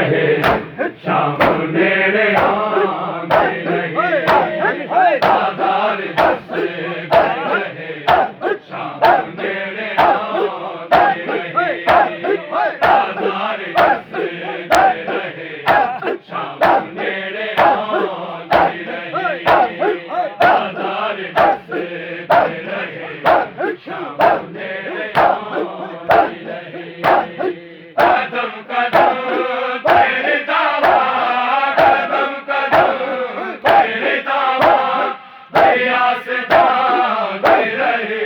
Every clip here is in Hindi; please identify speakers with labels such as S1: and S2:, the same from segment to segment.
S1: रहे शाम नेड़े आंदी रही बाजार दसे गए रहे शाम नेड़े आंदी रही बाजार दसे गए रहे शाम नेड़े आंदी रही बाजार दसे गए रहे शाम नेड़े आंदी रही कदम कदम तेरे दावा कदम कदम तेरे दावा दरिया से जाते रहे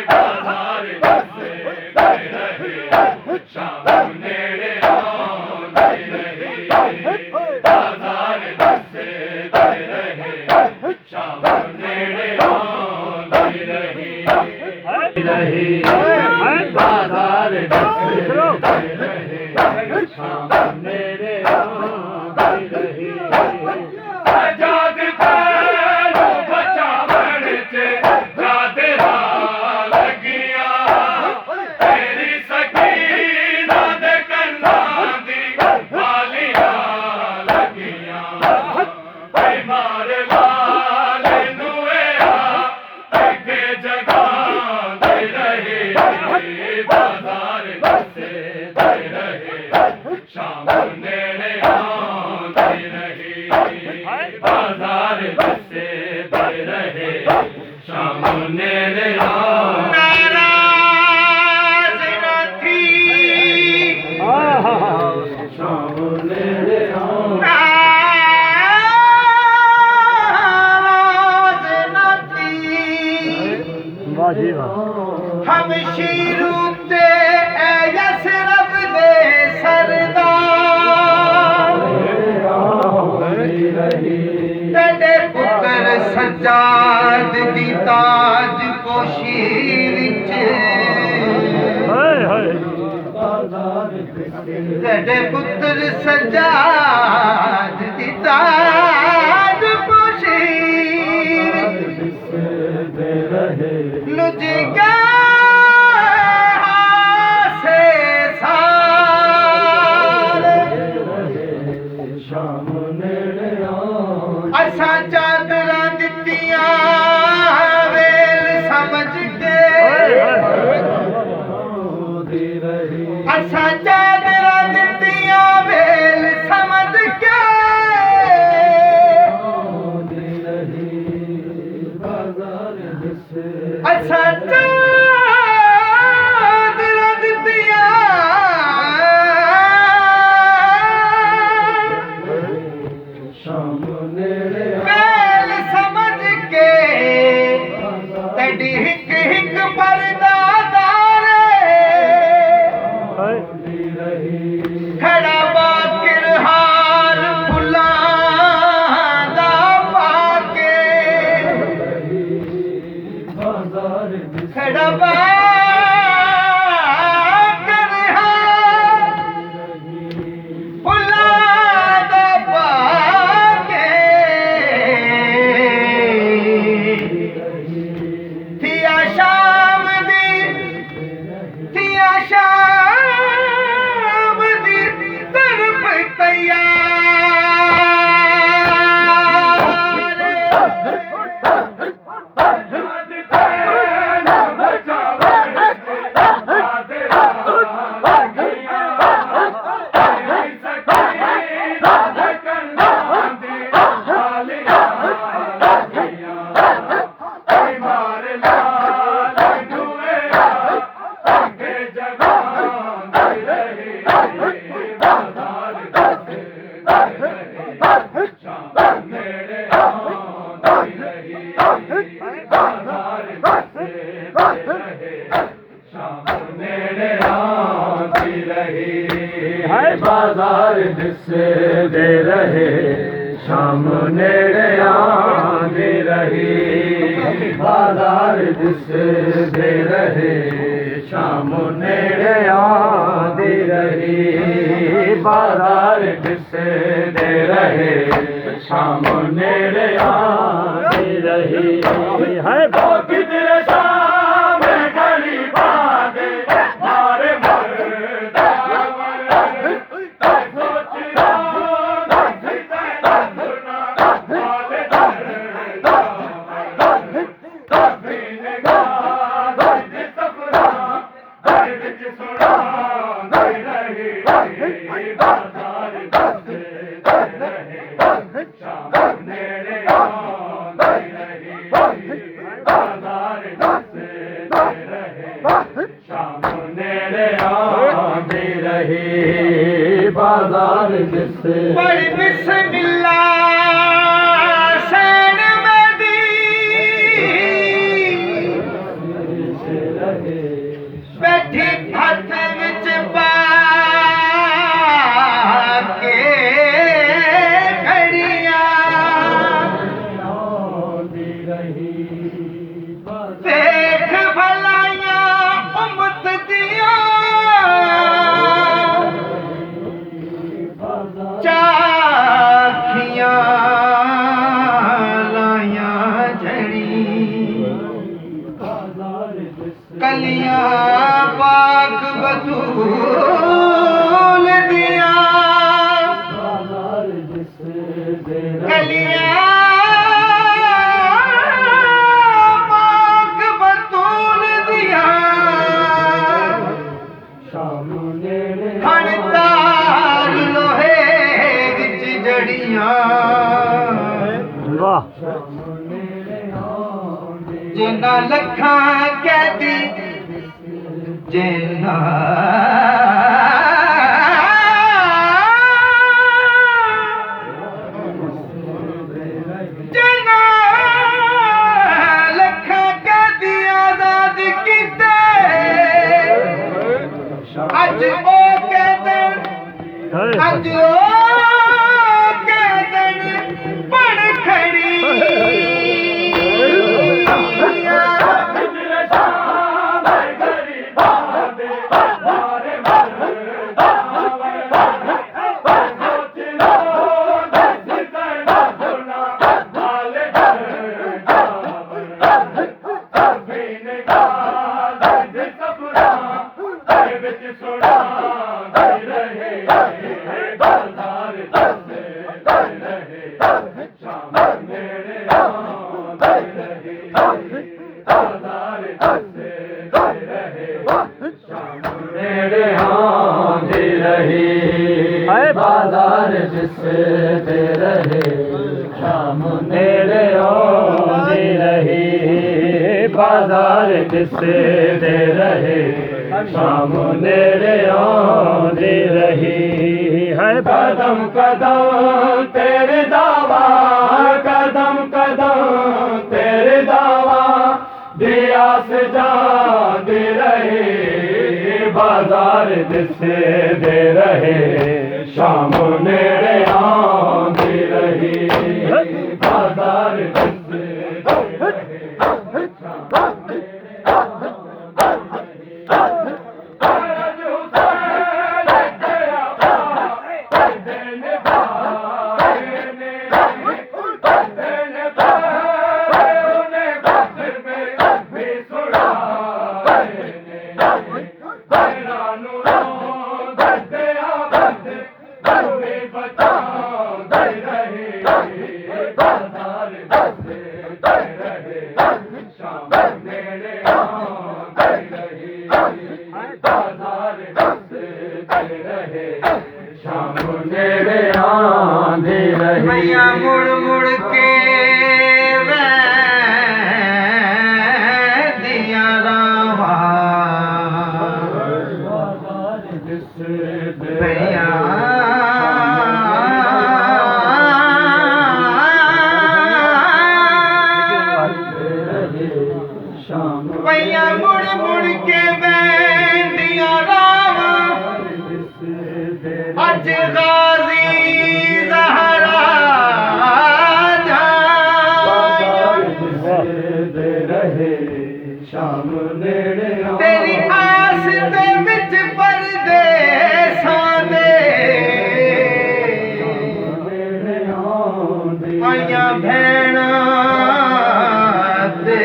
S1: बाजार दसे गए रहे शाम नेड़े आंदी रही बाजार दसे गए रहे शाम नेड़े आंदी रही बाजार दसे गए रहे शाम नेड़े आंदी रही आजाद पैलो बचा बड़चे जाते लगिया तेरी सकीना दे कन्ना दी वालिया लगिया मार लाल नुए अगे जगा दे रहे बाजार दसे गए रहे शाम नेड़े आंदी रही बाजार दसे गए रहे शाम नेड़े नाराज न थी शाम नेड़े नाराज न थी हम शीरू ते यसरब दे सरदार तेरे पुत्र सज्जाद दी ताज पोशीर तेरे पुत्र सज्जाद दी ताज पोशीर लुज गया से सारे शाम नेड़े असा चादरां दित्तियां वेल समझ के असा चादरां दित्तियां वेल समझ के असा चादरां दित्तियां शाम नेड़े वेल समझ के तड़ी हिक हिक परदादारे खड़ा बाकिर हार फुलां दा पाके खड़ा बाकिर हार फुलां दा पाके थिया शाम दी तरफ बाजार दिसे दे रहे शाम नेड़े आंदी रही बाजार दिसे दे रहे शाम नेड़े आंदी रही बाजार दिसे दे रहे शाम नेड़े आंदी रही है किधर शाम गली बादे मारे मर
S2: बाजार दिसते रहे शाम नेड़े आंदी रही बाजार दिसते रहे शाम नेड़े आंदी रही बाजार दिसते
S1: बड़ी बिस्मिल्लाह बैठी हाथ विच पाके घड़ियां देख भलाइयां उम्मत दियां चाखियां लाइयां झड़ी कलियां पाक बतूल दिया कलियां पाक बतूल दिया हड़ताल लोहे विच जड़ियां जिन्ना लखां कैदी जिन्ना लखां कैदी आजाद कीते अज ओ कैदन अज ओ कैदन बड़ खड़ी बाजार दिसते रहे शाम नेड़े आंदी रही बाजार दिसते रहे शाम नेड़े आंदी रही है कदम कदम तेरे दावा कदम कदम तेरे दावा दिया से जाते रहे बाजार दिसते रहे शाम नेड़े आंदी रही बाजार दिसते रहे शाम नेड़े भैया मुड़ मुड़ के दिया रावा भैया भैया मुड़ मुड़ के दिया रावा अज गाजी तेरी आस दे विच परदेसां दे आइयां भैणां ते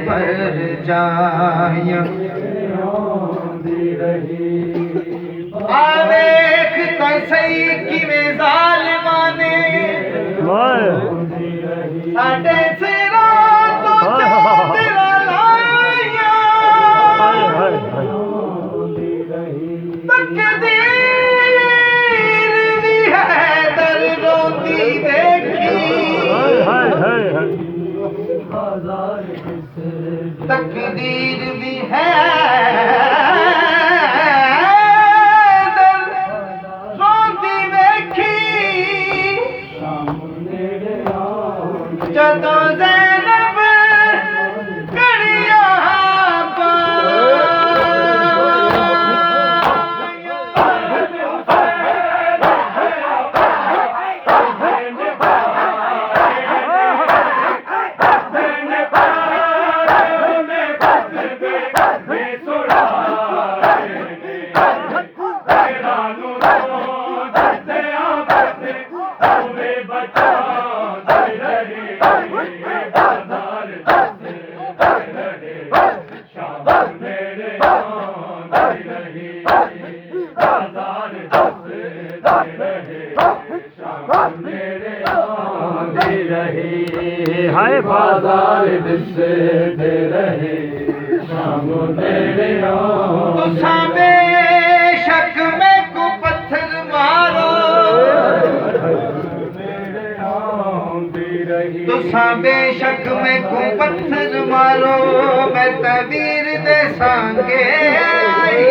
S1: परजाइयां आ वेख तां सही किवें ज़ालिमां ने साडे सिरां तो चादरां लाइयां तकदीर तकदीर भी है रोती देखी जदों ज़ैनब कड़ियां
S2: हाय बाजार दिसे दे रहे शाम मेरे
S1: तुसां बेशक में को पत्थर मारो तुसां बेशक में को पत्थर मारो मैं तबीर दे संगे आई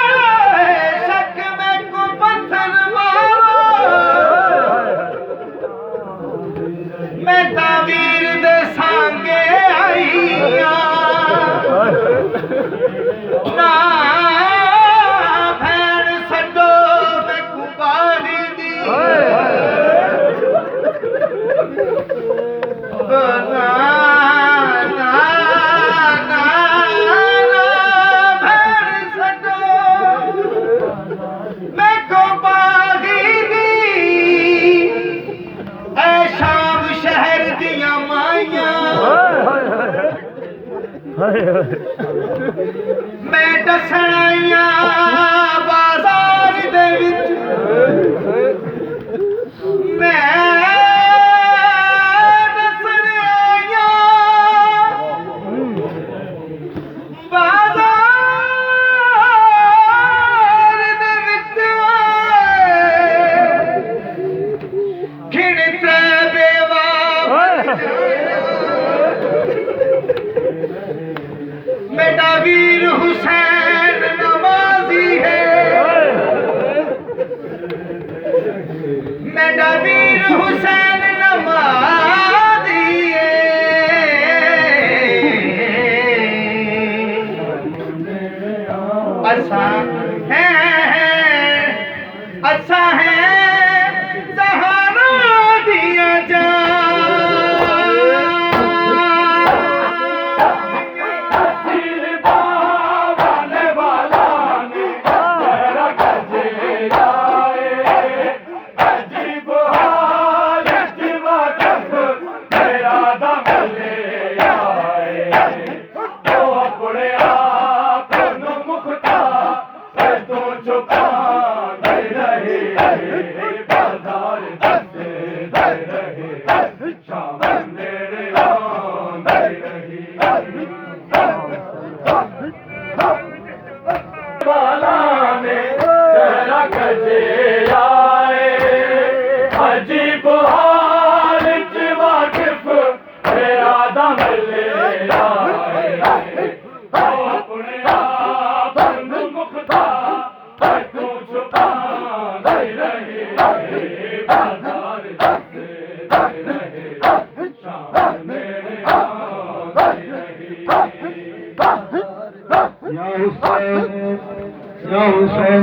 S1: बेशक में को पत्थर मारो मैं तबीर दे संगे आई ना भैन सडो मैं कुबारी दी मैं दसण आईया बाजार दे विच मैं दसण आईया बाजार दे विच खिड़ त्रै बेवा बेटा वीर हुसैन नमाजी है बेटा वीर हुसैन नमाजी है अच्छा है सहारा दिया जा
S2: अजीब हाल वाकिफ मेरा दम ले अपने आप मुख्ता तू छुपा दे रही बाजार दे रहे शाम मेरे दे रही या हुसैन